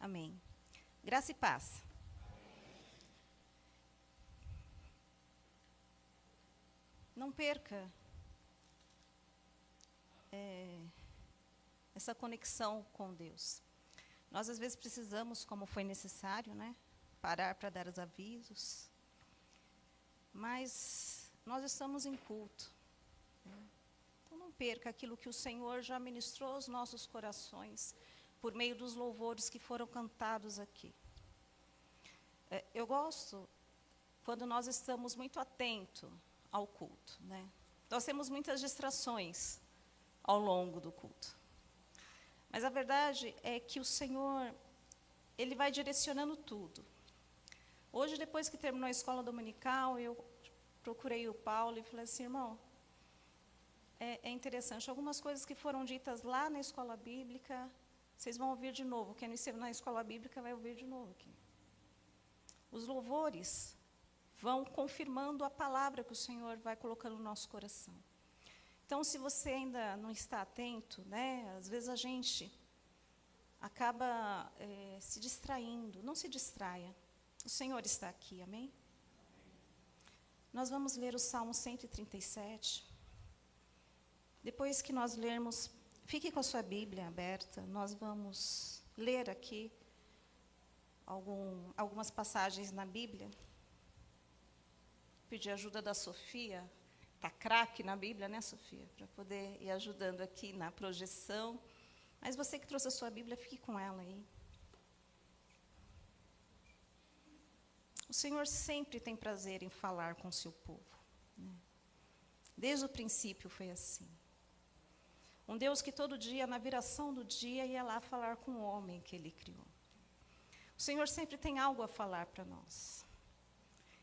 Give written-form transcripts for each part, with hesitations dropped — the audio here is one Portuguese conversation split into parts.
Amém. Graça e paz. Não perca essa conexão com Deus. Nós, às vezes, precisamos, como foi necessário, parar para dar os avisos. Mas nós estamos em culto. Então, não perca aquilo que o Senhor já ministrou aos nossos corações, por meio dos louvores que foram cantados aqui. Eu gosto quando nós estamos muito atentos ao culto. Nós temos muitas distrações ao longo do culto. Mas a verdade é que o Senhor, Ele vai direcionando tudo. Hoje, depois que terminou a escola dominical, eu procurei o Paulo e falei assim, irmão, é interessante, algumas coisas que foram ditas lá na escola bíblica, vocês vão ouvir de novo. Quem não esteve na escola bíblica vai ouvir de novo aqui. Os louvores vão confirmando a palavra que o Senhor vai colocando no nosso coração. Então, se você ainda não está atento, às vezes a gente acaba se distraindo. Não se distraia. O Senhor está aqui, amém? Nós vamos ler o Salmo 137. Depois que nós lermos, fique com a sua Bíblia aberta. Nós vamos ler aqui algumas passagens na Bíblia. Pedir ajuda da Sofia. Está craque na Bíblia, né, Sofia? Para poder ir ajudando aqui na projeção. Mas você que trouxe a sua Bíblia, fique com ela aí. O Senhor sempre tem prazer em falar com o seu povo. Desde o princípio foi assim. Um Deus que todo dia, na viração do dia, ia lá falar com o homem que Ele criou. O Senhor sempre tem algo a falar para nós.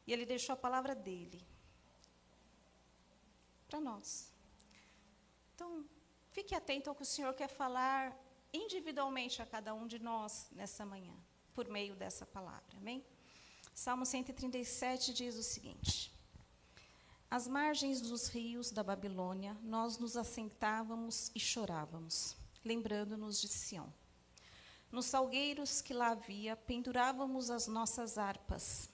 E Ele deixou a palavra dEle para nós. Então, fique atento ao que o Senhor quer falar individualmente a cada um de nós nessa manhã, por meio dessa palavra, amém? Salmo 137 diz o seguinte: às margens dos rios da Babilônia, nós nos assentávamos e chorávamos, lembrando-nos de Sião. Nos salgueiros que lá havia, pendurávamos as nossas harpas,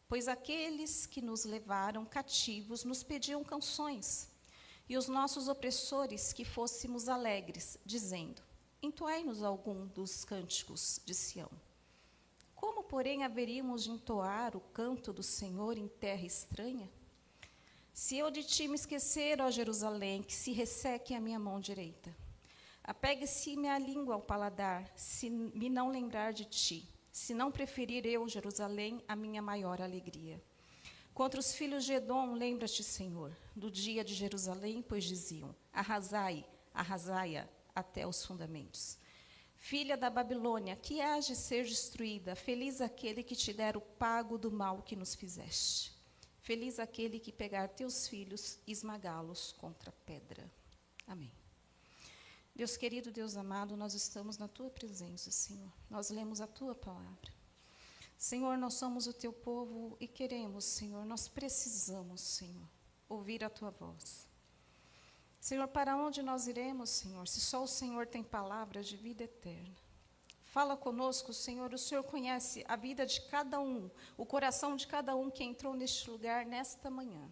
pois aqueles que nos levaram cativos nos pediam canções, e os nossos opressores que fôssemos alegres, dizendo: entoai-nos algum dos cânticos de Sião. Como, porém, haveríamos de entoar o canto do Senhor em terra estranha? Se eu de ti me esquecer, ó Jerusalém, que se resseque a minha mão direita. Apegue-se-me a língua ao paladar, se me não lembrar de ti, se não preferir eu, Jerusalém, a minha maior alegria. Contra os filhos de Edom, lembra-te, Senhor, do dia de Jerusalém, pois diziam: arrasai, arrasai-a até os fundamentos. Filha da Babilônia, que hás de ser destruída, feliz aquele que te der o pago do mal que nos fizeste. Feliz aquele que pegar teus filhos e esmagá-los contra a pedra. Amém. Deus querido, Deus amado, nós estamos na Tua presença, Senhor. Nós lemos a Tua palavra. Senhor, nós somos o Teu povo e queremos, Senhor, nós precisamos, Senhor, ouvir a Tua voz. Senhor, para onde nós iremos, Senhor, se só o Senhor tem palavras de vida eterna? Fala conosco, Senhor, o Senhor conhece a vida de cada um, o coração de cada um que entrou neste lugar nesta manhã.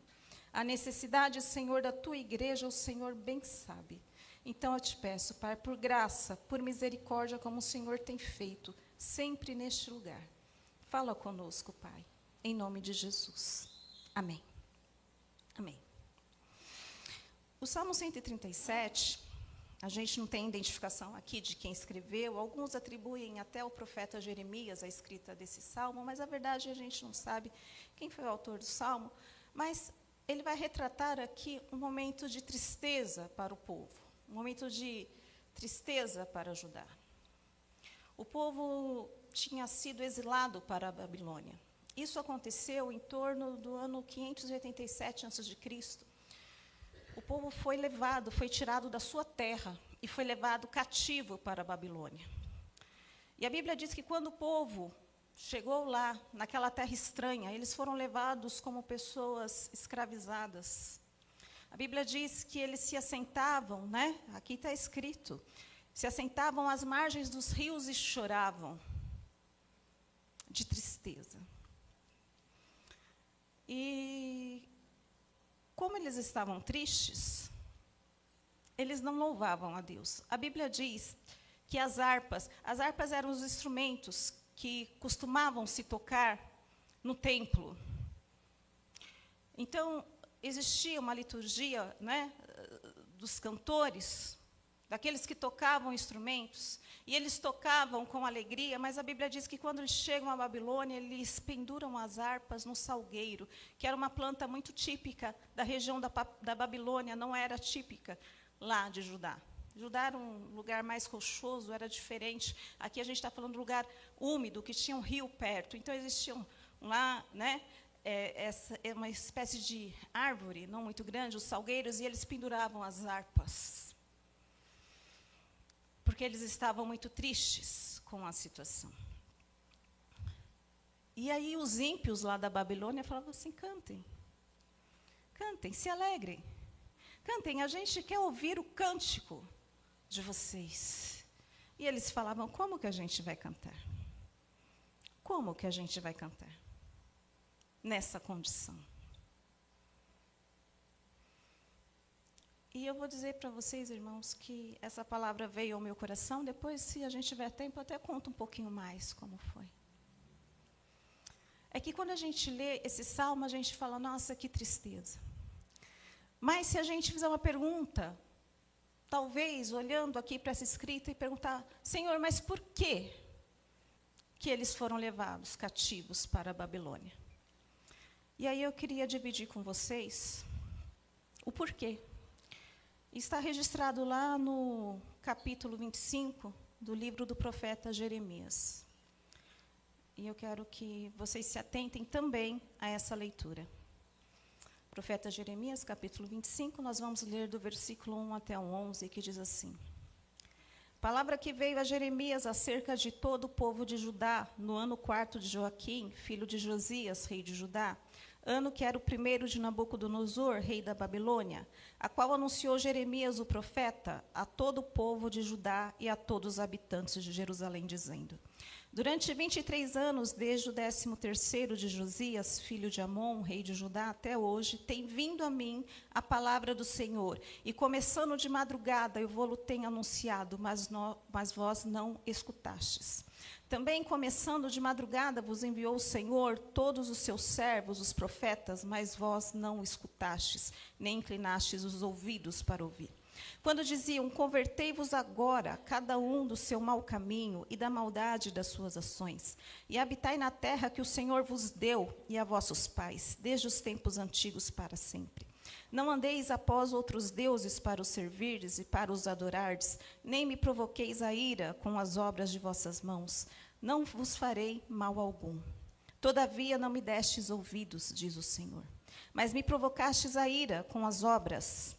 A necessidade, Senhor, da Tua igreja, o Senhor bem sabe. Então eu te peço, Pai, por graça, por misericórdia, como o Senhor tem feito, sempre neste lugar. Fala conosco, Pai, em nome de Jesus. Amém. Amém. O Salmo 137, a gente não tem identificação aqui de quem escreveu, alguns atribuem até ao profeta Jeremias a escrita desse salmo, mas a verdade a gente não sabe quem foi o autor do salmo, mas ele vai retratar aqui um momento de tristeza para o povo, um momento de tristeza para Judá. O povo tinha sido exilado para a Babilônia. Isso aconteceu em torno do ano 587 a.C. O povo foi levado, foi tirado da sua terra e foi levado cativo para a Babilônia. E a Bíblia diz que quando o povo chegou lá, naquela terra estranha, eles foram levados como pessoas escravizadas. A Bíblia diz que eles se assentavam, aqui está escrito, se assentavam às margens dos rios e choravam. de tristeza. E como eles estavam tristes, eles não louvavam a Deus. A Bíblia diz que as harpas eram os instrumentos que costumavam se tocar no templo. Então, existia uma liturgia, né, dos cantores, daqueles que tocavam instrumentos, e eles tocavam com alegria, mas a Bíblia diz que quando eles chegam à Babilônia, eles penduram as harpas no salgueiro, que era uma planta muito típica da região da Babilônia, não era típica lá de Judá. Judá era um lugar mais rochoso, era diferente. Aqui a gente está falando de um lugar úmido, que tinha um rio perto. Então, existiam lá, né, essa é uma espécie de árvore, não muito grande, os salgueiros, e eles penduravam as harpas. Porque eles estavam muito tristes com a situação. E aí os ímpios lá da Babilônia falavam assim, cantem, se alegrem. Cantem, a gente quer ouvir o cântico de vocês. E eles falavam, como que a gente vai cantar? Como que a gente vai cantar? Nessa condição. E eu vou dizer para vocês, irmãos, que essa palavra veio ao meu coração. Depois, se a gente tiver tempo, eu até conto um pouquinho mais como foi. É que quando a gente lê esse salmo, a gente fala, nossa, que tristeza. Mas se a gente fizer uma pergunta, talvez, olhando aqui para essa escrita e perguntar, Senhor, mas por que eles foram levados cativos para a Babilônia? E aí eu queria dividir com vocês o porquê. Está registrado lá no capítulo 25 do livro do profeta Jeremias. E eu quero que vocês se atentem também a essa leitura. Profeta Jeremias, capítulo 25, nós vamos ler do versículo 1 até o 11, que diz assim. Palavra que veio a Jeremias acerca de todo o povo de Judá, no ano 4 de Joaquim, filho de Josias, rei de Judá, ano que era o primeiro de Nabucodonosor, rei da Babilônia, a qual anunciou Jeremias, o profeta, a todo o povo de Judá e a todos os habitantes de Jerusalém, dizendo: durante 23 anos, desde o 13º de Josias, filho de Amon, rei de Judá, até hoje, tem vindo a mim a palavra do Senhor, e começando de madrugada eu vou-lo tenho anunciado, mas vós não escutastes. Também, começando de madrugada, vos enviou o Senhor todos os seus servos, os profetas, mas vós não escutastes, nem inclinastes os ouvidos para ouvir. Quando diziam, convertei-vos agora, cada um do seu mau caminho e da maldade das suas ações, e habitai na terra que o Senhor vos deu e a vossos pais, desde os tempos antigos para sempre. Não andeis após outros deuses para os servirdes e para os adorardes, nem me provoqueis a ira com as obras de vossas mãos. Não vos farei mal algum. Todavia não me destes ouvidos, diz o Senhor. Mas me provocastes a ira com as obras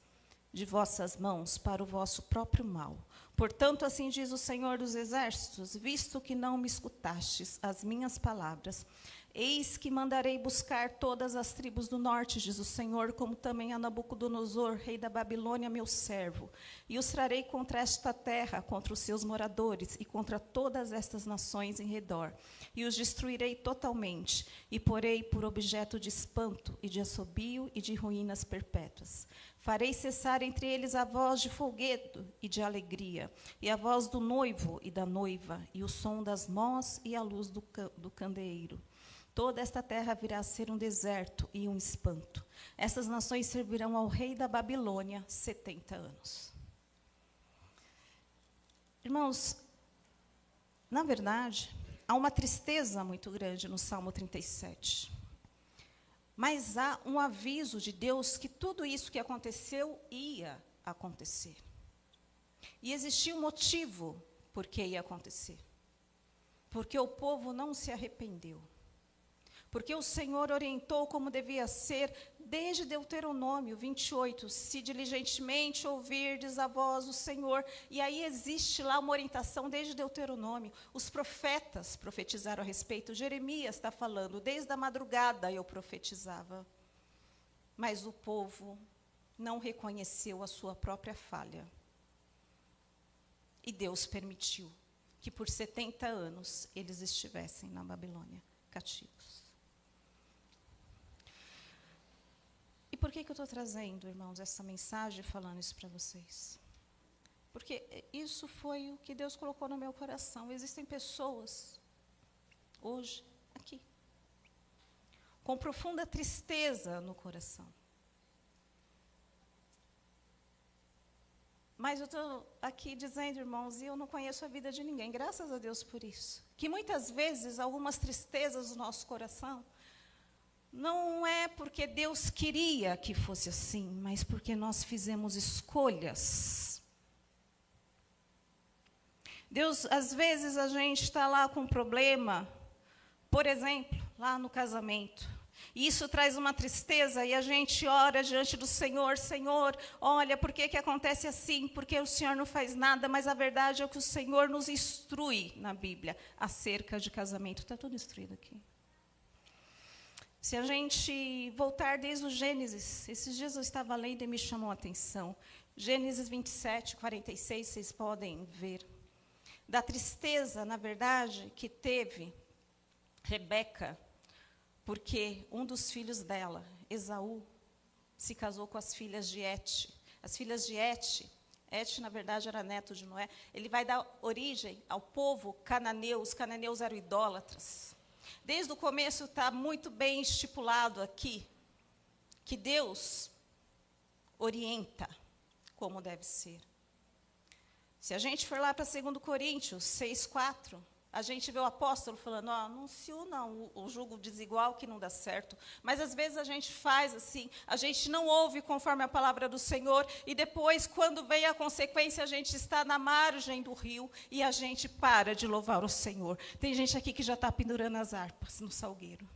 de vossas mãos para o vosso próprio mal. Portanto, assim diz o Senhor dos Exércitos, visto que não me escutastes as minhas palavras, eis que mandarei buscar todas as tribos do norte, diz o Senhor, como também a Nabucodonosor, rei da Babilônia, meu servo, e os trarei contra esta terra, contra os seus moradores, e contra todas estas nações em redor, e os destruirei totalmente, e porei por objeto de espanto, e de assobio, e de ruínas perpétuas. Farei cessar entre eles a voz de folguedo e de alegria, e a voz do noivo e da noiva, e o som das mós e a luz do candeeiro. Toda esta terra virá a ser um deserto e um espanto. Essas nações servirão ao rei da Babilônia 70 anos. Irmãos, na verdade, há uma tristeza muito grande no Salmo 37. Mas há um aviso de Deus que tudo isso que aconteceu ia acontecer. E existia um motivo por que ia acontecer. Porque o povo não se arrependeu. Porque o Senhor orientou como devia ser, desde Deuteronômio 28, se diligentemente ouvirdes a voz do Senhor. E aí existe lá uma orientação desde Deuteronômio. Os profetas profetizaram a respeito. Jeremias está falando, desde a madrugada eu profetizava. Mas o povo não reconheceu a sua própria falha. E Deus permitiu que por 70 anos eles estivessem na Babilônia. cativos. E por que eu estou trazendo, irmãos, essa mensagem, falando isso para vocês? Porque isso foi o que Deus colocou no meu coração. Existem pessoas, hoje, aqui, com profunda tristeza no coração. Mas eu estou aqui dizendo, irmãos, e eu não conheço a vida de ninguém, graças a Deus por isso. Que muitas vezes, algumas tristezas do nosso coração, não é porque Deus queria que fosse assim, mas porque nós fizemos escolhas. Deus, às vezes, a gente está lá com um problema, por exemplo, lá no casamento. E isso traz uma tristeza e a gente ora diante do Senhor, Senhor, olha, por que acontece assim? Porque o Senhor não faz nada, mas a verdade é que o Senhor nos instrui na Bíblia acerca de casamento. Está tudo instruído aqui. Se a gente voltar desde o Gênesis, esses dias eu estava lendo e me chamou a atenção. Gênesis 27, 46, vocês podem ver. Da tristeza, na verdade, que teve Rebeca, porque um dos filhos dela, Esaú, se casou com as filhas de Et. As filhas de Et, na verdade, era neto de Noé. Ele vai dar origem ao povo cananeu. Os cananeus eram idólatras. Desde o começo está muito bem estipulado aqui que Deus orienta como deve ser. Se a gente for lá para 2 Coríntios 6:4, a gente vê o apóstolo falando, não se unam o jugo desigual que não dá certo. Mas às vezes a gente faz assim, a gente não ouve conforme a palavra do Senhor, e depois, quando vem a consequência, a gente está na margem do rio e a gente para de louvar o Senhor. Tem gente aqui que já está pendurando as harpas no salgueiro.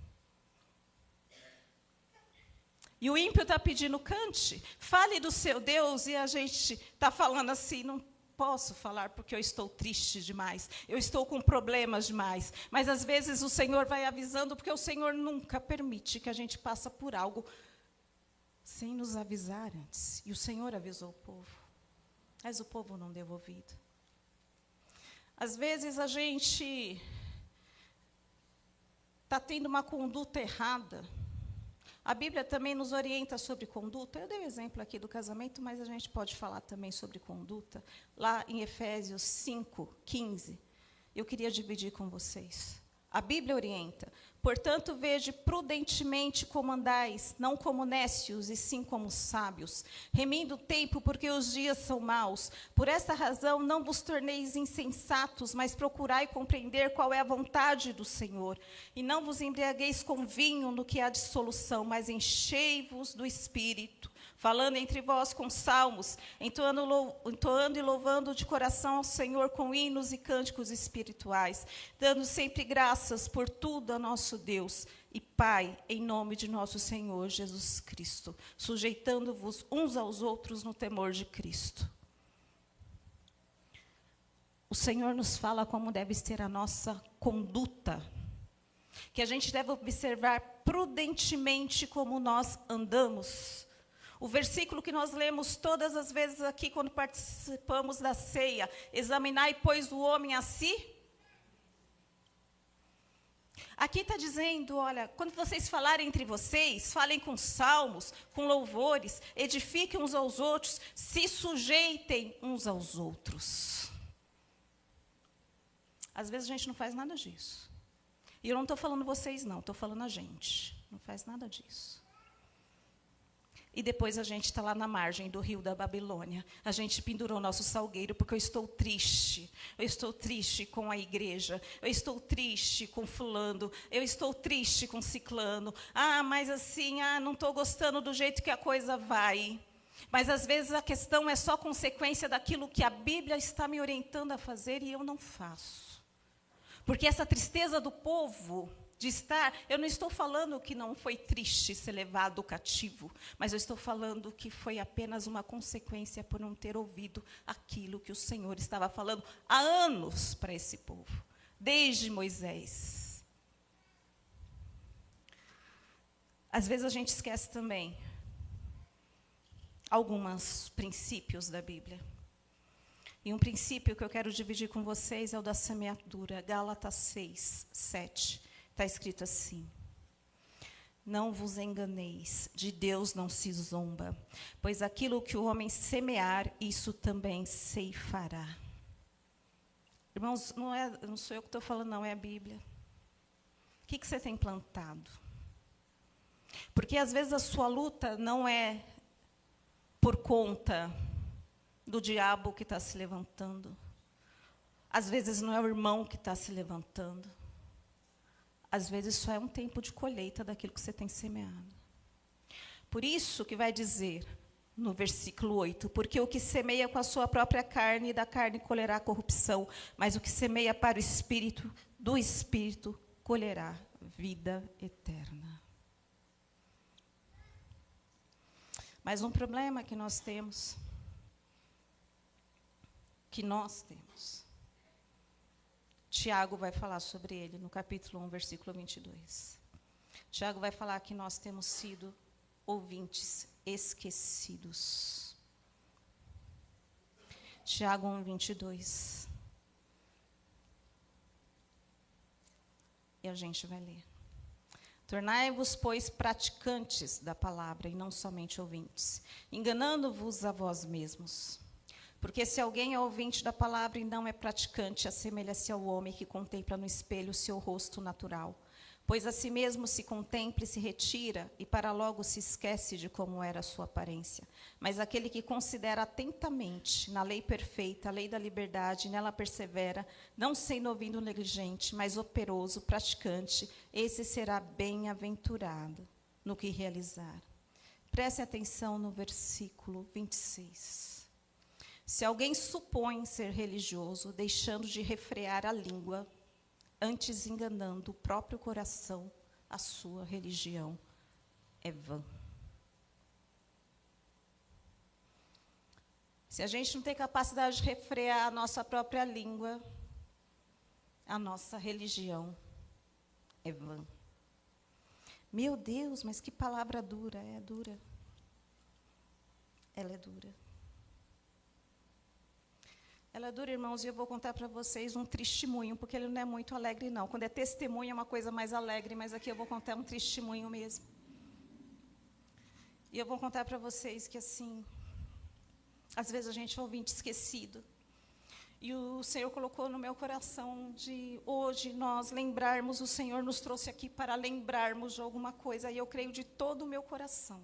E o ímpio está pedindo, cante, fale do seu Deus, e a gente está falando assim, não posso falar porque eu estou triste demais, eu estou com problemas demais, mas às vezes o Senhor vai avisando, porque o Senhor nunca permite que a gente passe por algo sem nos avisar antes, e o Senhor avisou o povo, mas o povo não deu ouvido. Às vezes a gente está tendo uma conduta errada. A Bíblia também nos orienta sobre conduta. Eu dei o exemplo aqui do casamento, mas a gente pode falar também sobre conduta. Lá em Efésios 5:15, eu queria dividir com vocês. A Bíblia orienta, portanto, vede prudentemente como andais, não como nécios, e sim como sábios, remindo o tempo, porque os dias são maus. Por esta razão, não vos torneis insensatos, mas procurai compreender qual é a vontade do Senhor. E não vos embriagueis com vinho no que há dissolução, mas enchei-vos do Espírito, falando entre vós com salmos, entoando e louvando de coração ao Senhor com hinos e cânticos espirituais, dando sempre graças por tudo a nosso Deus e Pai, em nome de nosso Senhor Jesus Cristo, sujeitando-vos uns aos outros no temor de Cristo. O Senhor nos fala como deve ser a nossa conduta, que a gente deve observar prudentemente como nós andamos. O versículo que nós lemos todas as vezes aqui, quando participamos da ceia, examinai, pois, o homem a si. Aqui está dizendo, olha, quando vocês falarem entre vocês, falem com salmos, com louvores, edifiquem uns aos outros, se sujeitem uns aos outros. Às vezes a gente não faz nada disso. E eu não estou falando vocês, não, estou falando a gente. Não faz nada disso. E depois a gente está lá na margem do rio da Babilônia. A gente pendurou nosso salgueiro porque eu estou triste. Eu estou triste com a igreja. Eu estou triste com fulano. Eu estou triste com ciclano. Mas assim, não estou gostando do jeito que a coisa vai. Mas às vezes a questão é só consequência daquilo que a Bíblia está me orientando a fazer e eu não faço. Porque essa tristeza do povo de estar, eu não estou falando que não foi triste ser levado cativo, mas eu estou falando que foi apenas uma consequência por não ter ouvido aquilo que o Senhor estava falando há anos para esse povo, desde Moisés. Às vezes a gente esquece também alguns princípios da Bíblia. E um princípio que eu quero dividir com vocês é o da semeadura, Gálatas 6:7. Está escrito assim: não vos enganeis, de Deus não se zomba, pois aquilo que o homem semear, isso também ceifará. Irmãos, não sou eu que estou falando, não, é a Bíblia. O que você tem plantado? Porque às vezes a sua luta não é por conta do diabo que está se levantando. Às vezes não é o irmão que está se levantando. Às vezes só é um tempo de colheita daquilo que você tem semeado. Por isso que vai dizer no versículo 8, porque o que semeia com a sua própria carne, da carne colherá corrupção, mas o que semeia para o Espírito, do Espírito colherá vida eterna. Mas um problema que nós temos, Tiago vai falar sobre ele no capítulo 1, versículo 22. Tiago vai falar que nós temos sido ouvintes esquecidos. Tiago 1, 22. E a gente vai ler. Tornai-vos, pois, praticantes da palavra, e não somente ouvintes, enganando-vos a vós mesmos. Porque se alguém é ouvinte da palavra e não é praticante, assemelha-se ao homem que contempla no espelho o seu rosto natural. Pois a si mesmo se contempla e se retira, e para logo se esquece de como era a sua aparência. Mas aquele que considera atentamente na lei perfeita, a lei da liberdade, nela persevera, não sendo ouvindo negligente, mas operoso, praticante, esse será bem-aventurado no que realizar. Preste atenção no versículo 26. Se alguém supõe ser religioso, deixando de refrear a língua, antes enganando o próprio coração, a sua religião é vã. Se a gente não tem capacidade de refrear a nossa própria língua, a nossa religião é vã. Meu Deus, mas que palavra dura, é dura. Ela é dura. Ela é dura, irmãos, e eu vou contar para vocês um testemunho, porque ele não é muito alegre, não. Quando é testemunho, é uma coisa mais alegre, mas aqui eu vou contar um testemunho mesmo. E eu vou contar para vocês que, assim, às vezes a gente é ouvinte esquecido. E o Senhor colocou no meu coração de hoje nós lembrarmos, o Senhor nos trouxe aqui para lembrarmos de alguma coisa, e eu creio de todo o meu coração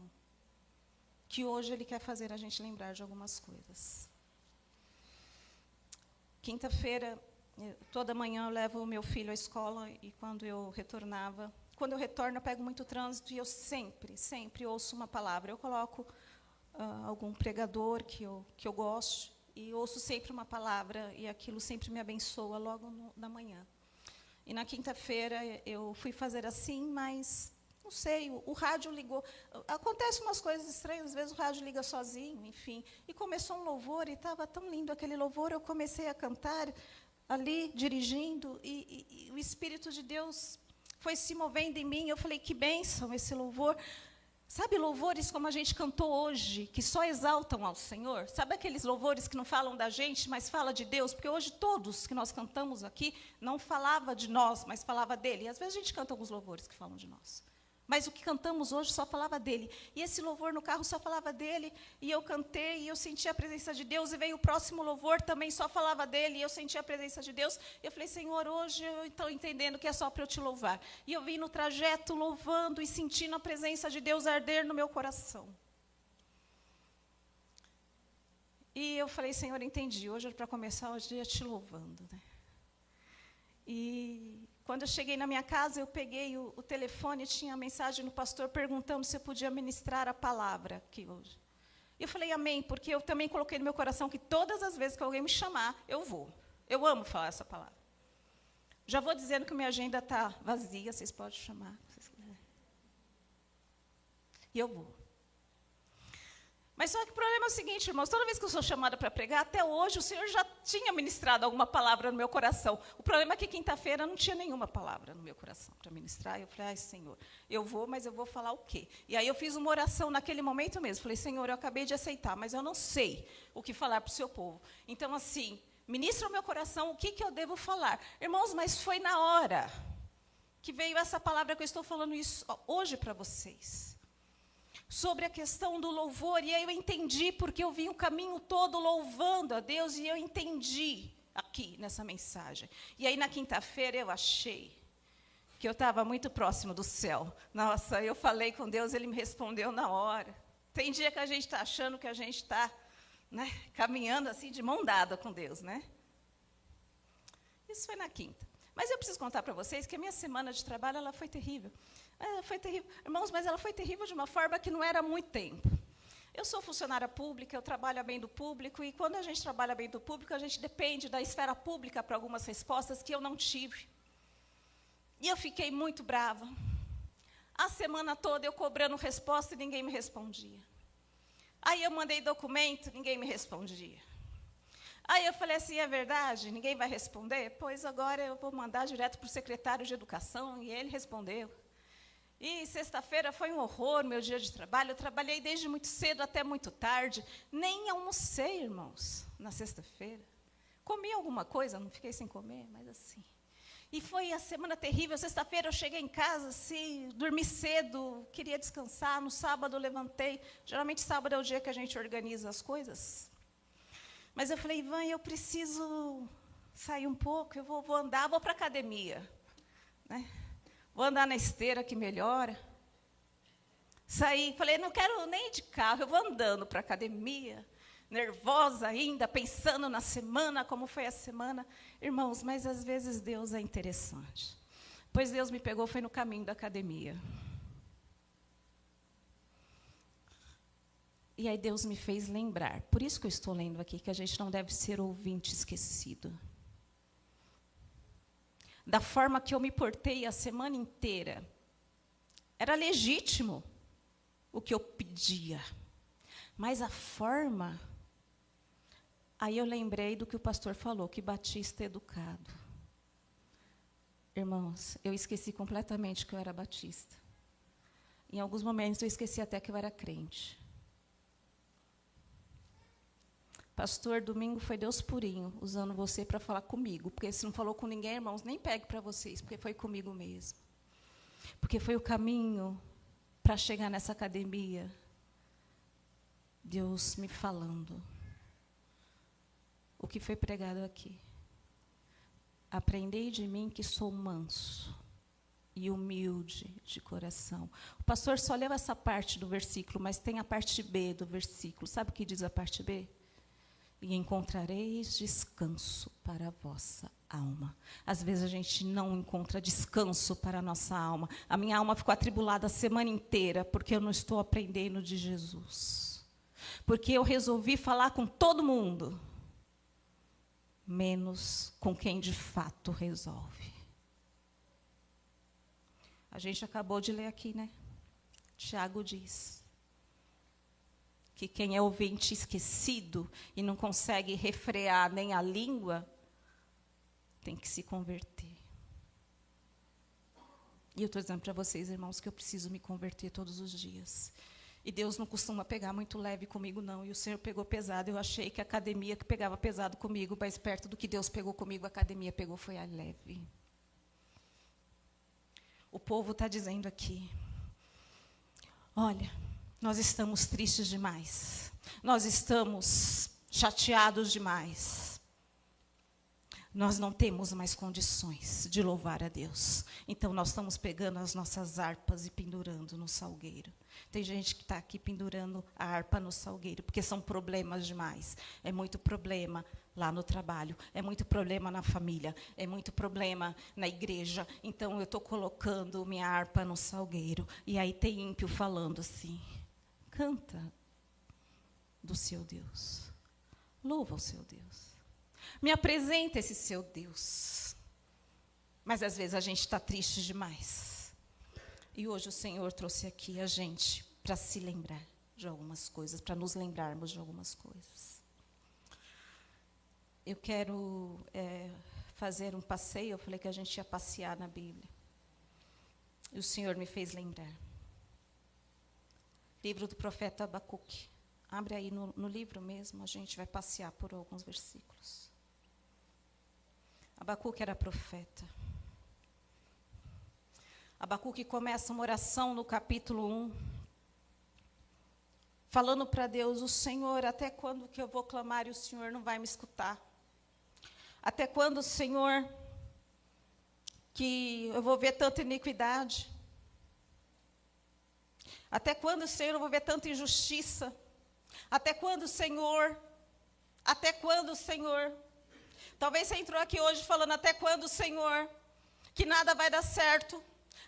que hoje Ele quer fazer a gente lembrar de algumas coisas. Quinta-feira, toda manhã eu levo o meu filho à escola, e quando eu retorno, eu pego muito trânsito, e eu sempre ouço uma palavra. Eu coloco algum pregador que eu gosto, e ouço sempre uma palavra, e aquilo sempre me abençoa logo na manhã. E na quinta-feira eu fui fazer assim, mas não sei, o rádio ligou. Acontecem umas coisas estranhas, às vezes o rádio liga sozinho, enfim. E começou um louvor, e estava tão lindo aquele louvor, eu comecei a cantar ali, dirigindo, e o Espírito de Deus foi se movendo em mim. Eu falei, que bênção esse louvor. Sabe louvores como a gente cantou hoje, que só exaltam ao Senhor? Sabe aqueles louvores que não falam da gente, mas falam de Deus? Porque hoje todos que nós cantamos aqui, não falava de nós, mas falava dele. E às vezes a gente canta alguns louvores que falam de nós. Mas o que cantamos hoje só falava dele. E esse louvor no carro só falava dele. E eu cantei, e eu senti a presença de Deus. E veio o próximo louvor, também só falava dele. E eu senti a presença de Deus. E eu falei, Senhor, hoje eu estou entendendo que é só para eu te louvar. E eu vim no trajeto louvando e sentindo a presença de Deus arder no meu coração. E eu falei, Senhor, entendi. Hoje é para começar o dia te louvando, né? E quando eu cheguei na minha casa, eu peguei o telefone, tinha a mensagem do pastor perguntando se eu podia ministrar a palavra aqui hoje. E eu falei, amém, porque eu também coloquei no meu coração que todas as vezes que alguém me chamar, eu vou. Eu amo falar essa palavra. Já vou dizendo que minha agenda está vazia, vocês podem chamar, se vocês quiserem. E eu vou. Mas só que o problema é o seguinte, irmãos, toda vez que eu sou chamada para pregar, até hoje o Senhor já tinha ministrado alguma palavra no meu coração. O problema é que quinta-feira não tinha nenhuma palavra no meu coração para ministrar. E eu falei, ai, Senhor, eu vou, mas eu vou falar o quê? E aí eu fiz uma oração naquele momento mesmo. Falei, Senhor, eu acabei de aceitar, mas eu não sei o que falar para o seu povo. Então, assim, ministra o meu coração, o que eu devo falar? Irmãos, mas foi na hora. que veio essa palavra que eu estou falando isso hoje para vocês. Sobre a questão do louvor, e aí eu entendi, porque eu vim o caminho todo louvando a Deus, e eu entendi aqui nessa mensagem. E aí na quinta-feira eu achei que eu estava muito próximo do céu. Nossa, eu falei com Deus, Ele me respondeu na hora. Tem dia que a gente está achando que a gente está, né, caminhando assim de mão dada com Deus, né? Isso foi na quinta. Mas eu preciso contar para vocês que a minha semana de trabalho ela foi terrível. Ela foi terrível. Irmãos, mas ela foi terrível de uma forma que não era muito tempo. Eu sou funcionária pública, eu trabalho bem do público, e quando a gente trabalha bem do público, a gente depende da esfera pública para algumas respostas que eu não tive. E eu fiquei muito brava. A semana toda eu cobrando resposta e ninguém me respondia. Aí eu mandei documento, ninguém me respondia. Aí eu falei assim, é verdade? Ninguém vai responder? Pois agora eu vou mandar direto para o secretário de Educação, e ele respondeu. E sexta-feira foi um horror, meu dia de trabalho. Eu trabalhei desde muito cedo até muito tarde. Nem almocei, irmãos, na sexta-feira. Comi alguma coisa, não fiquei sem comer, mas assim. E foi a semana terrível. Sexta-feira eu cheguei em casa, assim, dormi cedo, queria descansar. No sábado eu levantei. Geralmente sábado é o dia que a gente organiza as coisas. Mas eu falei, Ivan, eu preciso sair um pouco, eu vou andar, vou para a academia. Né? Vou andar na esteira que melhora. Saí, falei, não quero nem ir de carro, eu vou andando para a academia, nervosa ainda, pensando na semana, como foi a semana. Irmãos, mas às vezes Deus é interessante. Pois Deus me pegou, foi no caminho da academia. E aí Deus me fez lembrar, por isso que eu estou lendo aqui, que a gente não deve ser ouvinte esquecido. Da forma que eu me portei a semana inteira, era legítimo o que eu pedia. Mas a forma, aí eu lembrei do que o pastor falou, que batista é educado. Irmãos, eu esqueci completamente que eu era batista. Em alguns momentos eu esqueci até que eu era crente. Pastor, domingo foi Deus purinho, usando você para falar comigo. Porque se não falou com ninguém, irmãos, nem pegue para vocês, porque foi comigo mesmo. Porque foi o caminho para chegar nessa academia. Deus me falando. O que foi pregado aqui. Aprendei de mim que sou manso e humilde de coração. O pastor só leu essa parte do versículo, mas tem a parte B do versículo. Sabe o que diz a parte B? E encontrareis descanso para a vossa alma. Às vezes a gente não encontra descanso para a nossa alma. A minha alma ficou atribulada a semana inteira, porque eu não estou aprendendo de Jesus. Porque eu resolvi falar com todo mundo, menos com quem de fato resolve. A gente acabou de ler aqui, né? Tiago diz que quem é ouvinte esquecido e não consegue refrear nem a língua, tem que se converter. E eu estou dizendo para vocês, irmãos, que eu preciso me converter todos os dias. E Deus não costuma pegar muito leve comigo, não. E o Senhor pegou pesado. Eu achei que a academia que pegava pesado comigo, mais perto do que Deus pegou comigo, a academia pegou foi a leve. O povo está dizendo aqui, olha, nós estamos tristes demais. Nós estamos chateados demais. Nós não temos mais condições de louvar a Deus. Então, nós estamos pegando as nossas harpas e pendurando no salgueiro. Tem gente que está aqui pendurando a harpa no salgueiro, porque são problemas demais. É muito problema lá no trabalho, é muito problema na família, é muito problema na igreja. Então, eu estou colocando minha harpa no salgueiro. E aí tem ímpio falando assim, canta do seu Deus. Louva o seu Deus. Me apresenta esse seu Deus. Mas, às vezes, a gente está triste demais. E hoje o Senhor trouxe aqui a gente para se lembrar de algumas coisas, para nos lembrarmos de algumas coisas. Eu quero fazer um passeio. Eu falei que a gente ia passear na Bíblia. E o Senhor me fez lembrar. Livro do profeta Abacuque. Abre aí no livro mesmo, a gente vai passear por alguns versículos. Abacuque era profeta. Abacuque começa uma oração no capítulo 1, falando para Deus: o Senhor, até quando que eu vou clamar e o Senhor não vai me escutar? Até quando, Senhor, que eu vou ver tanta iniquidade? Até quando, Senhor, eu vou ver tanta injustiça? Até quando, Senhor? Até quando, Senhor? Talvez você entrou aqui hoje falando: até quando, Senhor, que nada vai dar certo?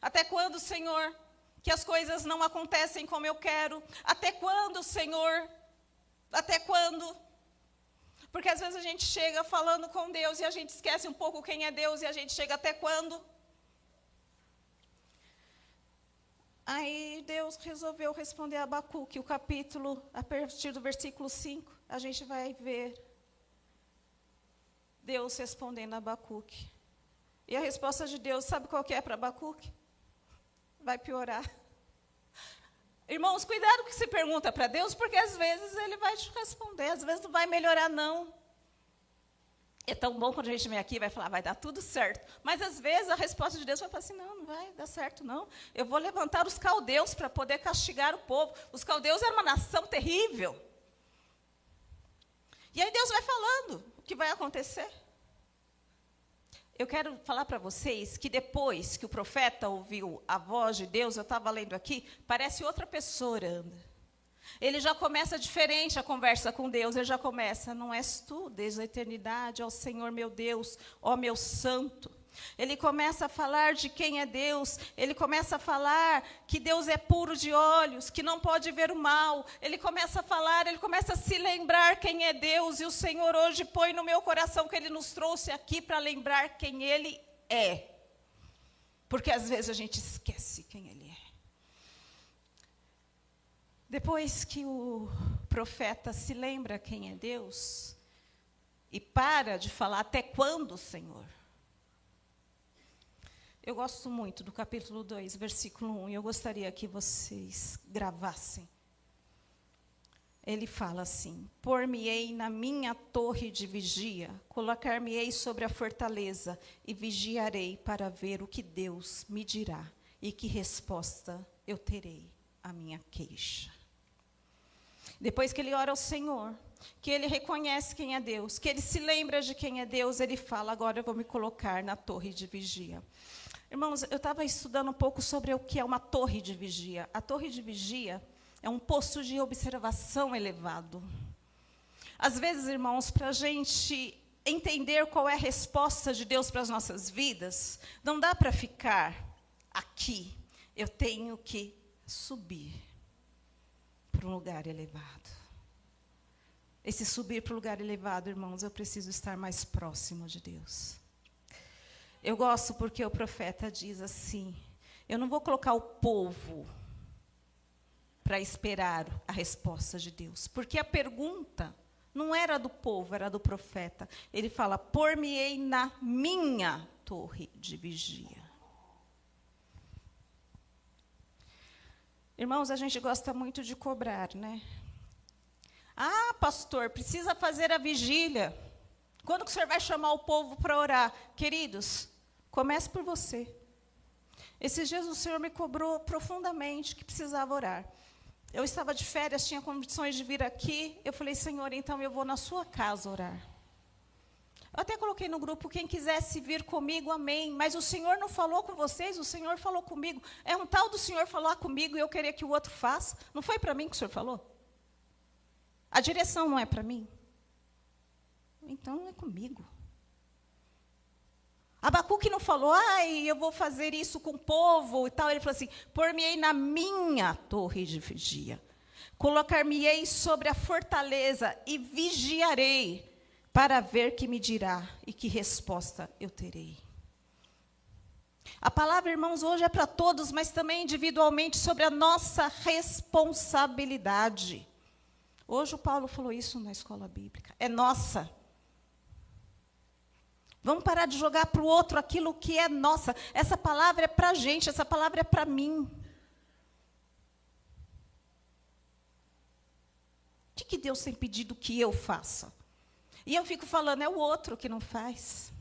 Até quando, Senhor, que as coisas não acontecem como eu quero? Até quando, Senhor? Até quando? Porque às vezes a gente chega falando com Deus e a gente esquece um pouco quem é Deus e a gente chega: até quando? Aí Deus resolveu responder a Abacuque, o capítulo, a partir do versículo 5, a gente vai ver Deus respondendo a Abacuque. E a resposta de Deus, sabe qual que é para Abacuque? Vai piorar. Irmãos, cuidado com o que se pergunta para Deus, porque às vezes Ele vai te responder, às vezes não vai melhorar, não. É tão bom quando a gente vem aqui e vai falar: vai dar tudo certo. Mas às vezes a resposta de Deus vai falar assim: não, não vai dar certo, não. Eu vou levantar os caldeus para poder castigar o povo. Os caldeus eram uma nação terrível. E aí Deus vai falando o que vai acontecer. Eu quero falar para vocês que depois que o profeta ouviu a voz de Deus, eu estava lendo aqui, parece outra pessoa orando. Ele já começa diferente a conversa com Deus, ele já começa: não és tu, desde a eternidade, ó Senhor meu Deus, ó meu santo. Ele começa a falar de quem é Deus, ele começa a falar que Deus é puro de olhos, que não pode ver o mal. Ele começa a falar, ele começa a se lembrar quem é Deus, e o Senhor hoje põe no meu coração que Ele nos trouxe aqui para lembrar quem Ele é. Porque às vezes a gente esquece quem Ele é. Depois que o profeta se lembra quem é Deus, e para de falar: até quando, Senhor? Eu gosto muito do capítulo 2, versículo 1, e eu gostaria que vocês gravassem. Ele fala assim: por-me-ei na minha torre de vigia, colocar-me-ei sobre a fortaleza, e vigiarei para ver o que Deus me dirá, e que resposta eu terei à minha queixa. Depois que ele ora ao Senhor, que ele reconhece quem é Deus, que ele se lembra de quem é Deus, ele fala: agora eu vou me colocar na torre de vigia. Irmãos, eu estava estudando um pouco sobre o que é uma torre de vigia. A torre de vigia é um posto de observação elevado. Às vezes, irmãos, para a gente entender qual é a resposta de Deus para as nossas vidas, não dá para ficar aqui. Eu tenho que subir para um lugar elevado. Esse subir para o lugar elevado, irmãos, eu preciso estar mais próximo de Deus. Eu gosto porque o profeta diz assim: eu não vou colocar o povo para esperar a resposta de Deus. Porque a pergunta não era do povo, era do profeta. Ele fala: por-me-ei na minha torre de vigia. Irmãos, a gente gosta muito de cobrar, né? Ah, pastor, precisa fazer a vigília. Quando que o senhor vai chamar o povo para orar? Queridos, comece por você. Esses dias o Senhor me cobrou profundamente que precisava orar. Eu estava de férias, tinha condições de vir aqui. Eu falei: Senhor, então eu vou na sua casa orar. Eu até coloquei no grupo: quem quisesse vir comigo, amém. Mas o Senhor não falou com vocês, o Senhor falou comigo. É um tal do Senhor falar comigo e eu querer que o outro faça. Não foi para mim que o Senhor falou? A direção não é para mim? Então não é comigo. Abacuque não falou: ai, eu vou fazer isso com o povo e tal. Ele falou assim: por-me-ei na minha torre de vigia, colocar-me-ei sobre a fortaleza e vigiarei para ver que me dirá e que resposta eu terei. A palavra, irmãos, hoje é para todos, mas também individualmente sobre a nossa responsabilidade. Hoje o Paulo falou isso na escola bíblica. É nossa. Vamos parar de jogar para o outro aquilo que é nossa. Essa palavra é para a gente, essa palavra é para mim. O que Deus tem pedido que eu faça? E eu fico falando: é o outro que não faz.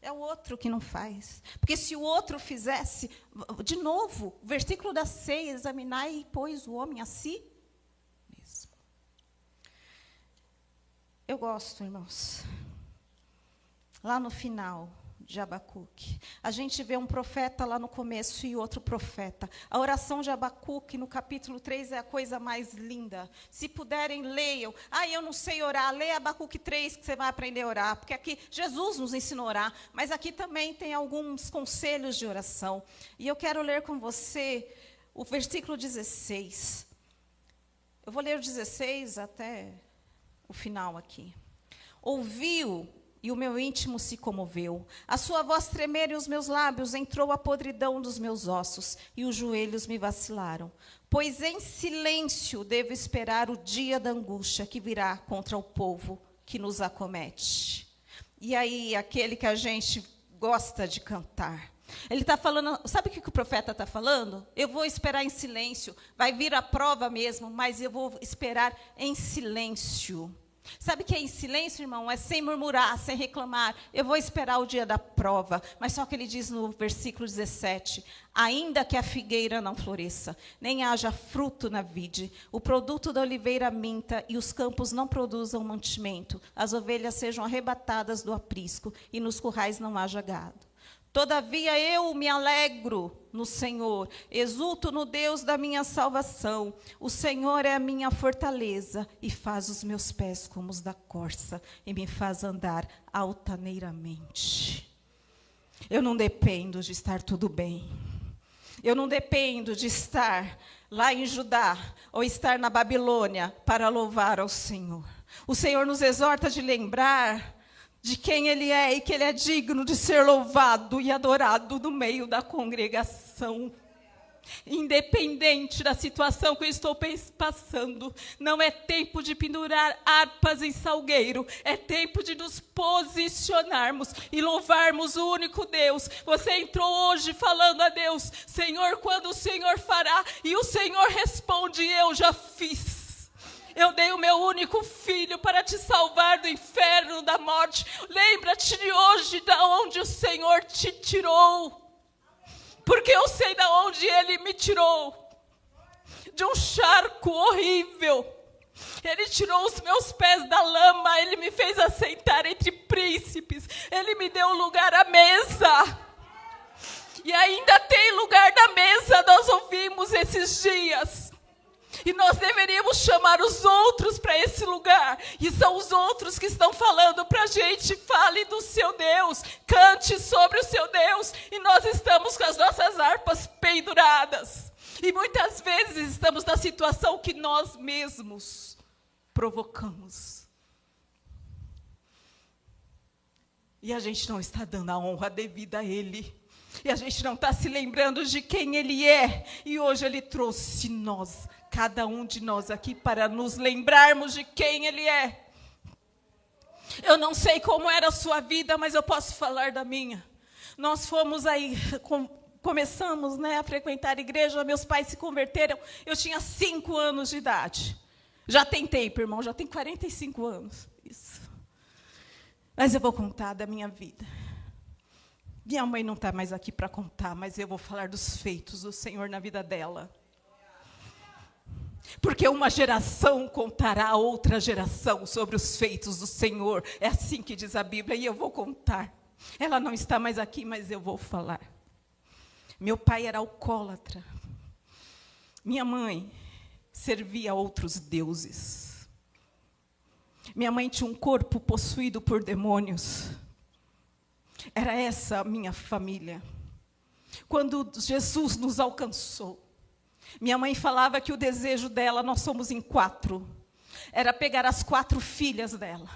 É o outro que não faz. Porque se o outro fizesse, de novo, o versículo da 6, examinai, pois, o homem a si mesmo. Eu gosto, irmãos, lá no final de Abacuque, a gente vê um profeta lá no começo e outro profeta. A oração de Abacuque, no capítulo 3, é a coisa mais linda. Se puderem, leiam. Eu não sei orar. Leia Abacuque 3, que você vai aprender a orar. Porque aqui, Jesus nos ensinou a orar. Mas aqui também tem alguns conselhos de oração. E eu quero ler com você o versículo 16. Eu vou ler o 16 até o final aqui. Ouviu, e o meu íntimo se comoveu. A sua voz tremer e os meus lábios, entrou a podridão dos meus ossos, e os joelhos me vacilaram. Pois em silêncio devo esperar o dia da angústia que virá contra o povo que nos acomete. E aí, aquele que a gente gosta de cantar. Ele está falando, sabe o que o profeta está falando? Eu vou esperar em silêncio, vai vir a prova mesmo, mas eu vou esperar em silêncio. Sabe o que é em silêncio, irmão? É sem murmurar, sem reclamar. Eu vou esperar o dia da prova. Mas só que ele diz no versículo 17, ainda que a figueira não floresça, nem haja fruto na vide, o produto da oliveira minta e os campos não produzam mantimento, as ovelhas sejam arrebatadas do aprisco e nos currais não haja gado. Todavia eu me alegro no Senhor, exulto no Deus da minha salvação. O Senhor é a minha fortaleza e faz os meus pés como os da corça e me faz andar altaneiramente. Eu não dependo de estar tudo bem. Eu não dependo de estar lá em Judá ou estar na Babilônia para louvar ao Senhor. O Senhor nos exorta de lembrar de quem Ele é e que Ele é digno de ser louvado e adorado no meio da congregação. Independente da situação que eu estou passando, não é tempo de pendurar harpas em salgueiro, é tempo de nos posicionarmos e louvarmos o único Deus. Você entrou hoje falando a Deus, Senhor, quando o Senhor fará? E o Senhor responde, eu já fiz. Eu dei o meu único filho para te salvar do inferno, da morte. Lembra-te de hoje, da onde o Senhor te tirou. Porque eu sei de onde Ele me tirou. De um charco horrível. Ele tirou os meus pés da lama. Ele me fez assentar entre príncipes. Ele me deu lugar à mesa. E ainda tem lugar na mesa, nós ouvimos esses dias. E nós deveríamos chamar os outros para esse lugar. E são os outros que estão falando para a gente. Fale do seu Deus. Cante sobre o seu Deus. E nós estamos com as nossas harpas penduradas. E muitas vezes estamos na situação que nós mesmos provocamos. E a gente não está dando a honra devida a Ele. E a gente não está se lembrando de quem Ele é. E hoje Ele trouxe nós, cada um de nós aqui, para nos lembrarmos de quem Ele é. Eu não sei como era a sua vida, mas eu posso falar da minha. Nós fomos aí, começamos, a frequentar a igreja, meus pais se converteram, eu tinha 5 anos de idade. Já tem tempo, irmão, já tem 45 anos. Isso. Mas eu vou contar da minha vida. Minha mãe não está mais aqui para contar, mas eu vou falar dos feitos do Senhor na vida dela. Porque uma geração contará a outra geração sobre os feitos do Senhor. É assim que diz a Bíblia, e eu vou contar. Ela não está mais aqui, mas eu vou falar. Meu pai era alcoólatra. Minha mãe servia a outros deuses. Minha mãe tinha um corpo possuído por demônios. Era essa a minha família. Quando Jesus nos alcançou, minha mãe falava que o desejo dela, nós somos em 4, era pegar as 4 filhas dela,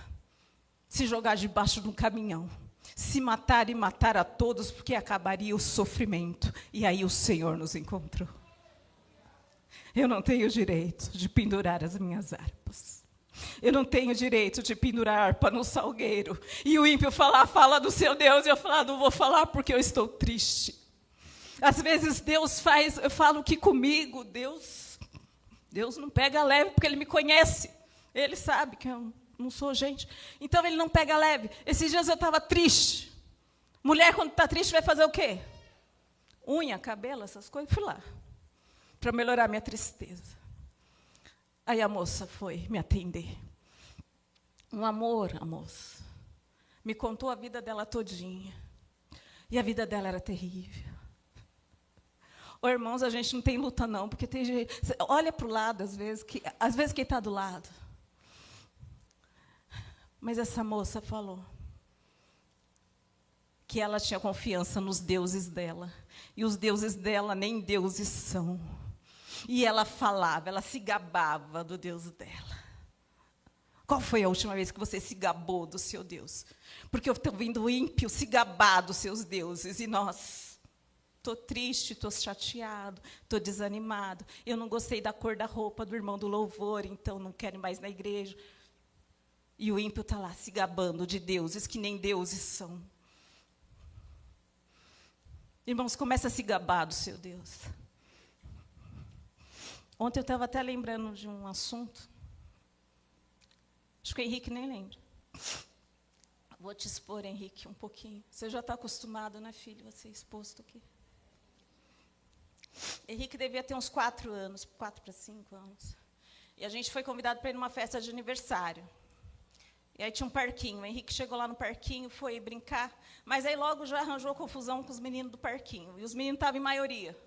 se jogar debaixo de um caminhão, se matar e matar a todos, porque acabaria o sofrimento. E aí o Senhor nos encontrou. Eu não tenho direito de pendurar as minhas harpas. Eu não tenho direito de pendurar harpa no salgueiro. E o ímpio fala do seu Deus, e eu falo, não vou falar porque eu estou triste. Às vezes Deus faz, eu falo que comigo, Deus não pega leve, porque Ele me conhece. Ele sabe que eu não sou gente. Então Ele não pega leve. Esses dias eu estava triste, Mulher, quando está triste, vai fazer o quê? Unha, cabelo, essas coisas. Fui lá, para melhorar minha tristeza. Aí a moça foi me atender. Um amor, a moça. Me contou a vida dela todinha. E a vida dela era terrível. Ô, irmãos, a gente não tem luta, não, porque tem gente... Olha para o lado, às vezes quem está do lado. Mas essa moça falou que ela tinha confiança nos deuses dela. E os deuses dela nem deuses são. E ela falava, ela se gabava do Deus dela. Qual foi a última vez que você se gabou do seu Deus? Porque eu estou vendo o ímpio se gabar dos seus deuses. E nós, estou triste, estou chateado, estou desanimado. Eu não gostei da cor da roupa do irmão do louvor, então não quero ir mais na igreja. E o ímpio está lá se gabando de deuses que nem deuses são. Irmãos, começa a se gabar do seu Deus. Ontem eu estava até lembrando de um assunto. Acho que o Henrique nem lembra. Vou te expor, Henrique, um pouquinho. Você já está acostumado, né, filho, a ser exposto aqui. Henrique devia ter uns 4 anos, 4 para 5 anos. E a gente foi convidado para ir numa festa de aniversário. E aí tinha um parquinho. O Henrique chegou lá no parquinho, foi brincar. Mas aí logo já arranjou confusão com os meninos do parquinho. E os meninos estavam em maioria.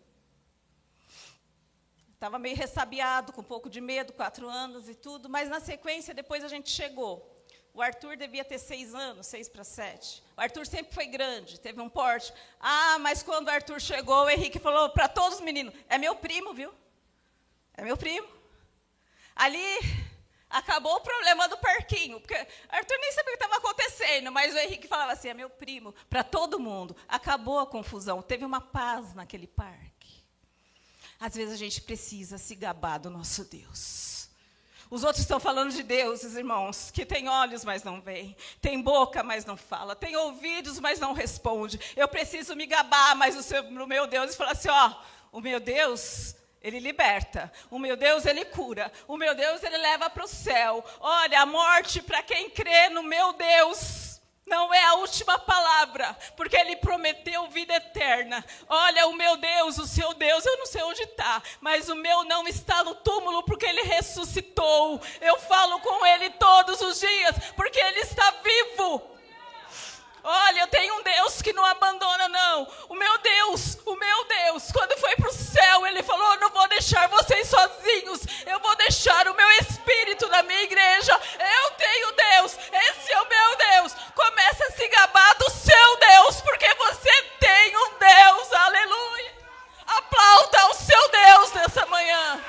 Estava meio ressabiado, com um pouco de medo, 4 anos e tudo. Mas, na sequência, depois a gente chegou. O Arthur devia ter 6 anos, 6 para 7. O Arthur sempre foi grande, teve um porte. Ah, mas quando o Arthur chegou, o Henrique falou para todos os meninos, é meu primo, viu? É meu primo. Ali acabou o problema do parquinho, porque Arthur nem sabia o que estava acontecendo, mas o Henrique falava assim, é meu primo, para todo mundo. Acabou a confusão, teve uma paz naquele parque. Às vezes a gente precisa se gabar do nosso Deus. Os outros estão falando de deuses, irmãos, que tem olhos, mas não veem, tem boca, mas não fala, tem ouvidos, mas não responde. Eu preciso me gabar mais do meu Deus e falar assim, ó, o meu Deus, ele liberta. O meu Deus, ele cura. O meu Deus, ele leva para o céu. Olha, a morte para quem crê no meu Deus não é a última palavra, porque ele prometeu vida eterna. Olha, o meu Deus, o seu Deus, eu não sei onde está, mas o meu não está no túmulo, porque ele ressuscitou. Eu falo com ele todos os dias, porque ele está vivo. Olha, eu tenho um Deus que não abandona, não. O meu Deus, quando foi para o céu, ele falou, não vou deixar vocês sozinhos, eu vou deixar o meu Espírito na minha igreja. Eu tenho Deus, esse é o meu Deus. Começa a se gabar do seu Deus, porque você tem um Deus, aleluia. Aplauda o seu Deus nessa manhã.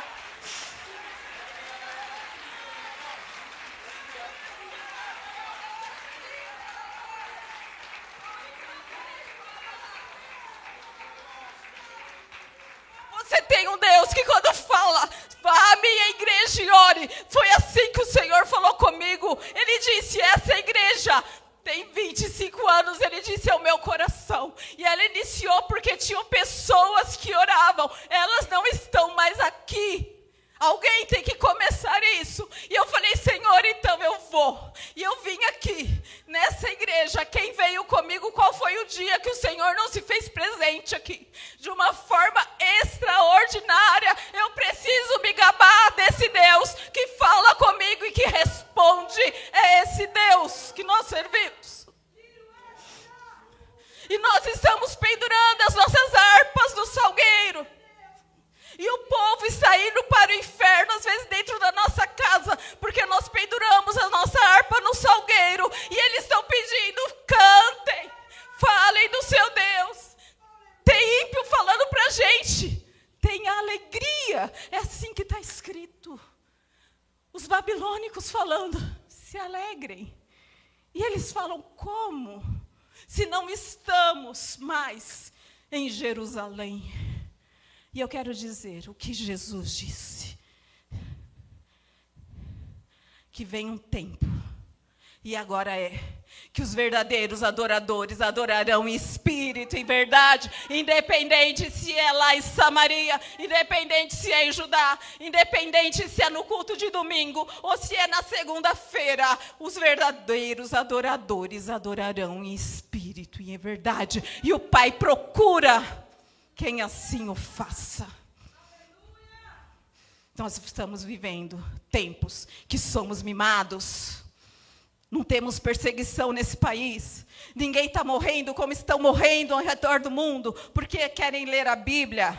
Você tem um Deus que quando fala, vá à minha igreja e ore. Foi assim que o Senhor falou comigo. Ele disse, essa igreja tem 25 anos, ele disse, é o meu coração. E ela iniciou porque tinham pessoas que oravam. Elas não estão mais aqui. Alguém tem que começar isso. E eu falei, Senhor, então eu vou. E eu vim aqui, nessa igreja. Quem veio comigo, qual foi o dia que o Senhor não se fez presente aqui? De uma forma extraordinária. Eu preciso me gabar desse Deus que fala comigo e que responde. É esse Deus que nós servimos. E nós estamos pendurando as nossas harpas no salgueiro. E o povo está indo para o inferno, às vezes dentro da nossa casa, porque nós penduramos a nossa harpa no salgueiro. E eles estão pedindo, cantem, falem do seu Deus. Tem ímpio falando para a gente, tem alegria. É assim que está escrito. Os babilônicos falando, se alegrem. E eles falam, como? Se não estamos mais em Jerusalém. E eu quero dizer o que Jesus disse. Que vem um tempo, e agora é, que os verdadeiros adoradores adorarão em espírito e em verdade, independente se é lá em Samaria, independente se é em Judá, independente se é no culto de domingo, ou se é na segunda-feira, os verdadeiros adoradores adorarão em espírito espírito e em verdade. E o Pai procura quem assim o faça. Nós estamos vivendo tempos que somos mimados. Não temos perseguição nesse país. Ninguém está morrendo como estão morrendo ao redor do mundo, porque querem ler a Bíblia.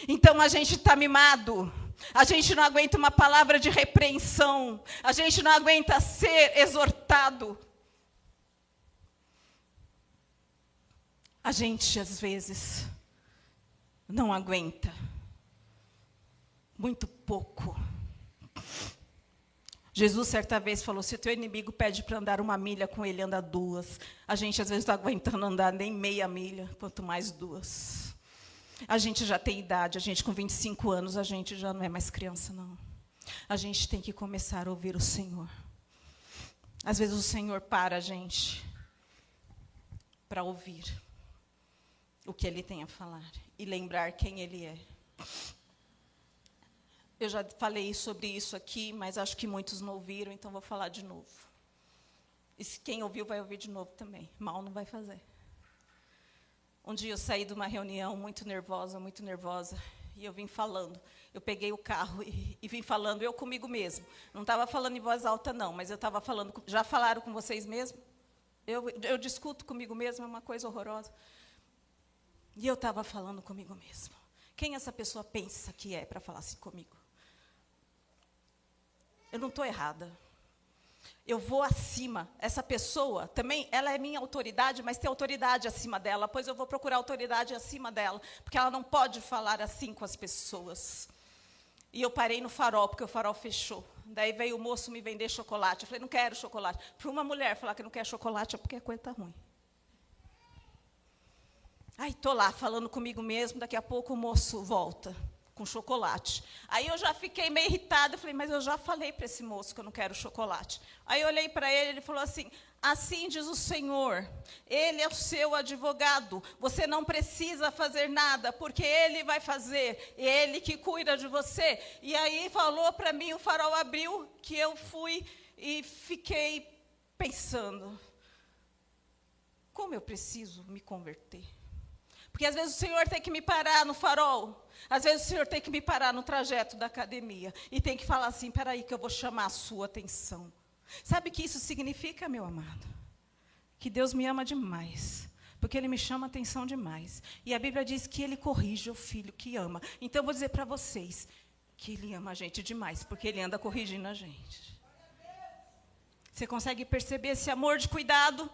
Então a gente está mimado. A gente não aguenta uma palavra de repreensão. A gente não aguenta ser exortado. A gente, às vezes, não aguenta. Muito pouco. Jesus, certa vez, falou, se o teu inimigo pede para andar 1 milha, com ele anda 2. A gente, às vezes, não está aguentando andar nem meia milha, quanto mais 2. A gente já tem idade, a gente com 25 anos, a gente já não é mais criança, não. A gente tem que começar a ouvir o Senhor. Às vezes, o Senhor para a gente para ouvir o que Ele tem a falar e lembrar quem Ele é. Eu já falei sobre isso aqui, mas acho que muitos não ouviram, então vou falar de novo. E quem ouviu vai ouvir de novo também. Mal não vai fazer. Um dia eu saí de uma reunião muito nervosa, e eu vim falando. Eu peguei o carro e vim falando, eu comigo mesmo. Não estava falando em voz alta, não, mas eu estava falando. Já falaram com vocês mesmo? Eu discuto comigo mesmo, é uma coisa horrorosa. E eu estava falando comigo mesmo. Quem essa pessoa pensa que é para falar assim comigo? Eu não estou errada. Eu vou acima. Essa pessoa também, ela é minha autoridade, mas tem autoridade acima dela, pois eu vou procurar autoridade acima dela, porque ela não pode falar assim com as pessoas. E eu parei no farol, porque o farol fechou. Daí veio o moço me vender chocolate. Eu falei, não quero chocolate. Para uma mulher falar que não quer chocolate é porque a coisa está ruim. Aí estou lá falando comigo mesmo, daqui a pouco o moço volta com chocolate. Aí eu já fiquei meio irritada, falei, mas eu já falei para esse moço que eu não quero chocolate. Aí eu olhei para ele, ele falou assim, assim diz o Senhor, Ele é o seu advogado, você não precisa fazer nada, porque Ele vai fazer, Ele que cuida de você. E aí falou para mim, o farol abriu, que eu fui e fiquei pensando, como eu preciso me converter? Porque às vezes o Senhor tem que me parar no farol. Às vezes o Senhor tem que me parar no trajeto da academia. E tem que falar assim, espera aí que eu vou chamar a sua atenção. Sabe o que isso significa, meu amado? Que Deus me ama demais. Porque Ele me chama a atenção demais. E a Bíblia diz que Ele corrige o filho que ama. Então eu vou dizer para vocês que Ele ama a gente demais. Porque Ele anda corrigindo a gente. Você consegue perceber esse amor de cuidado?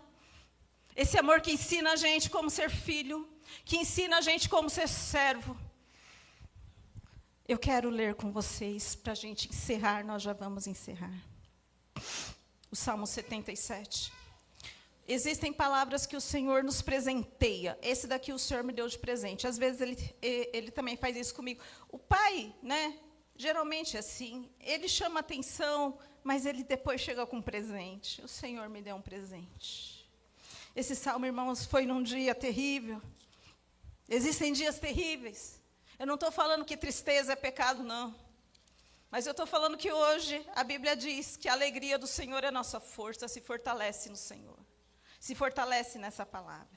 Esse amor que ensina a gente como ser filho, que ensina a gente como ser servo. Eu quero ler com vocês, para a gente encerrar, nós já vamos encerrar. O Salmo 77. Existem palavras que o Senhor nos presenteia. Esse daqui o Senhor me deu de presente. Às vezes ele também faz isso comigo. O pai, né, geralmente é assim, ele chama atenção, mas ele depois chega com um presente. O Senhor me deu um presente. Esse salmo, irmãos, foi num dia terrível. Existem dias terríveis. Eu não estou falando que tristeza é pecado, não. Mas eu estou falando que hoje a Bíblia diz que a alegria do Senhor é nossa força, se fortalece no Senhor. Se fortalece nessa palavra.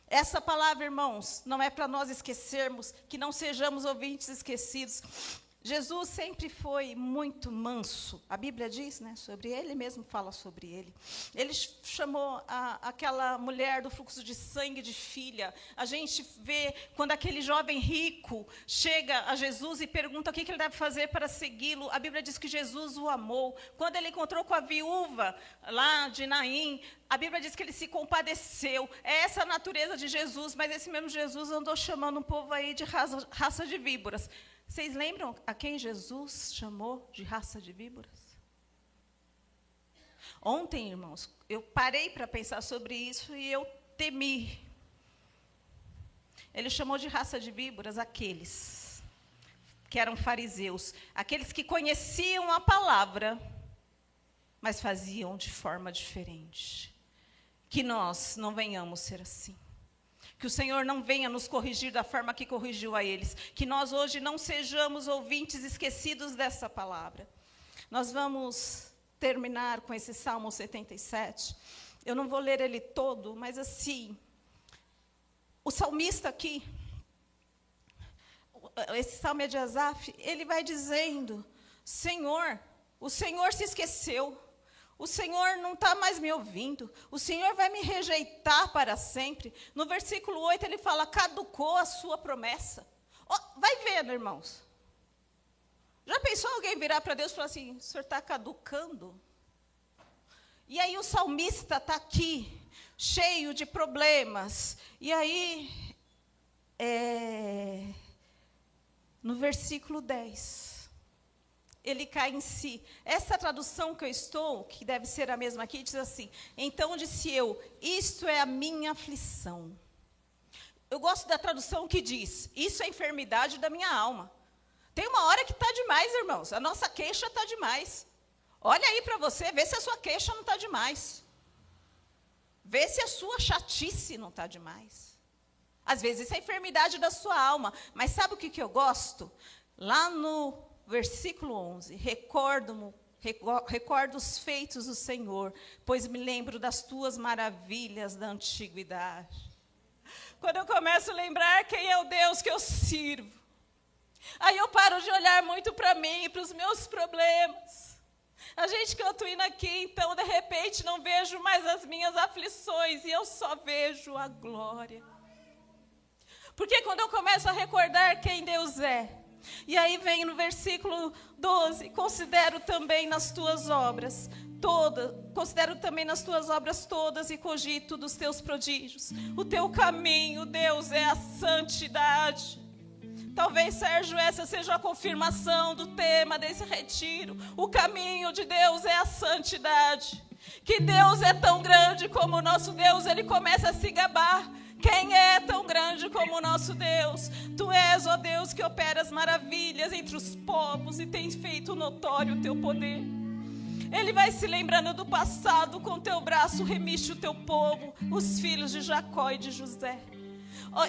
Essa palavra, irmãos, não é para nós esquecermos, que não sejamos ouvintes esquecidos. Jesus sempre foi muito manso. A Bíblia diz, né, sobre ele, mesmo fala sobre ele. Ele chamou aquela mulher do fluxo de sangue de filha. A gente vê quando aquele jovem rico chega a Jesus e pergunta o que ele deve fazer para segui-lo. A Bíblia diz que Jesus o amou. Quando ele encontrou com a viúva lá de Naim, a Bíblia diz que ele se compadeceu. É essa a natureza de Jesus, mas esse mesmo Jesus andou chamando um povo aí de raça de víboras. Vocês lembram a quem Jesus chamou de raça de víboras? Ontem, irmãos, eu parei para pensar sobre isso e eu temi. Ele chamou de raça de víboras aqueles que eram fariseus, aqueles que conheciam a palavra, mas faziam de forma diferente. Que nós não venhamos ser assim. Que o Senhor não venha nos corrigir da forma que corrigiu a eles. Que nós hoje não sejamos ouvintes esquecidos dessa palavra. Nós vamos terminar com esse Salmo 77. Eu não vou ler ele todo, mas assim, o salmista aqui, esse salmo é de Asaf, ele vai dizendo, Senhor, o Senhor se esqueceu, o Senhor não está mais me ouvindo, o Senhor vai me rejeitar para sempre. No versículo 8 ele fala, caducou a sua promessa. Oh, vai vendo, irmãos. Já pensou alguém virar para Deus e falar assim, o Senhor está caducando? E aí o salmista está aqui, cheio de problemas. E aí, no versículo 10, ele cai em si. Essa tradução que eu estou, que deve ser a mesma aqui, diz assim, então disse eu, isto é a minha aflição. Eu gosto da tradução que diz, isso é a enfermidade da minha alma. Tem uma hora que está demais, irmãos, a nossa queixa está demais. Olha aí para você, vê se a sua queixa não está demais. Vê se a sua chatice não está demais. Às vezes isso é a enfermidade da sua alma. Mas sabe o que eu gosto? Lá no versículo 11. Recordo os feitos do Senhor, pois me lembro das tuas maravilhas da antiguidade. Quando eu começo a lembrar quem é o Deus que eu sirvo, aí eu paro de olhar muito para mim e para os meus problemas. A gente canta o hino aqui, então, de repente, não vejo mais as minhas aflições, e eu só vejo a glória. Porque quando eu começo a recordar quem Deus é, e aí vem no versículo 12, considero também nas tuas obras todas e cogito dos teus prodígios. O teu caminho, Deus, é a santidade. Talvez, Sérgio, essa seja a confirmação do tema desse retiro. O caminho de Deus é a santidade. Que Deus é tão grande como o nosso Deus, ele começa a se gabar. Quem é tão grande como o nosso Deus? Tu és, ó Deus, que operas maravilhas entre os povos e tens feito notório o teu poder. Ele vai se lembrando do passado, com teu braço remiste o teu povo, os filhos de Jacó e de José.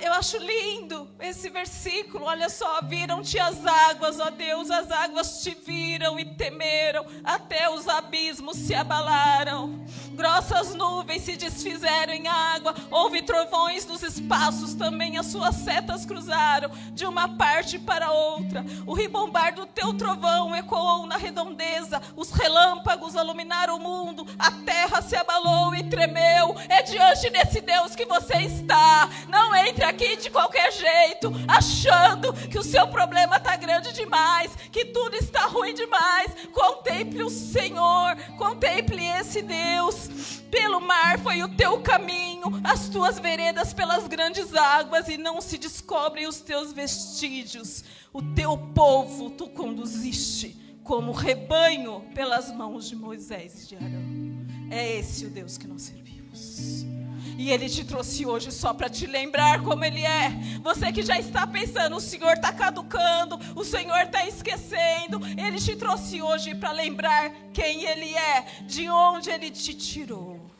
Eu acho lindo esse versículo, olha só, viram-te as águas, ó Deus, as águas te viram e temeram, até os abismos se abalaram. Grossas nuvens se desfizeram em água, houve trovões nos espaços, também as suas setas cruzaram, de uma parte para outra. O ribombar do teu trovão ecoou na redondeza, os relâmpagos iluminaram o mundo, a terra se abalou e tremeu. É diante desse Deus que você está, não entre aqui de qualquer jeito, achando que o seu problema está grande demais, que tudo está ruim demais. Contemple o Senhor, contemple esse Deus. Pelo mar foi o teu caminho, as tuas veredas pelas grandes águas, e não se descobrem os teus vestígios. O teu povo tu conduziste como rebanho pelas mãos de Moisés e de Arão. É esse o Deus que nós servimos. E Ele te trouxe hoje só para te lembrar como Ele é. Você que já está pensando, o Senhor está caducando, o Senhor está esquecendo. Ele te trouxe hoje para lembrar quem Ele é, de onde Ele te tirou.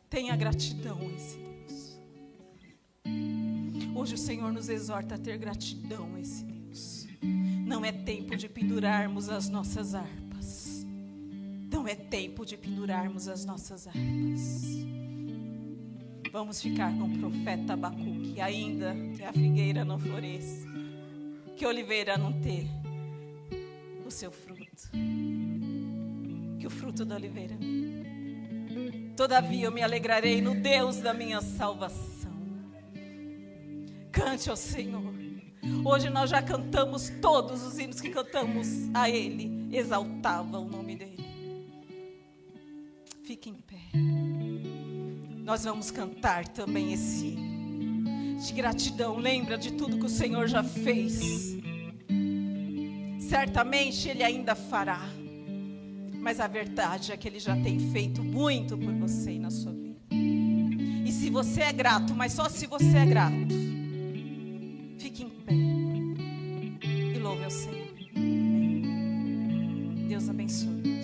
Tenha gratidão a esse Deus. Hoje o Senhor nos exorta a ter gratidão a esse Deus. Não é tempo de pendurarmos as nossas harpas. Não é tempo de pendurarmos as nossas harpas. Vamos ficar com o profeta Abacuque, ainda que a figueira não floresça, que a oliveira não ter o seu fruto, que o fruto da oliveira. Todavia eu me alegrarei no Deus da minha salvação. Cante ao Senhor. Hoje nós já cantamos todos os hinos que cantamos a Ele, exaltava o nome dEle. Fique em pé. Nós vamos cantar também esse hino de gratidão. Lembra de tudo que o Senhor já fez. Certamente Ele ainda fará. Mas a verdade é que Ele já tem feito muito por você e na sua vida. E se você é grato, mas só se você é grato, fique em pé e louve ao Senhor. Deus abençoe.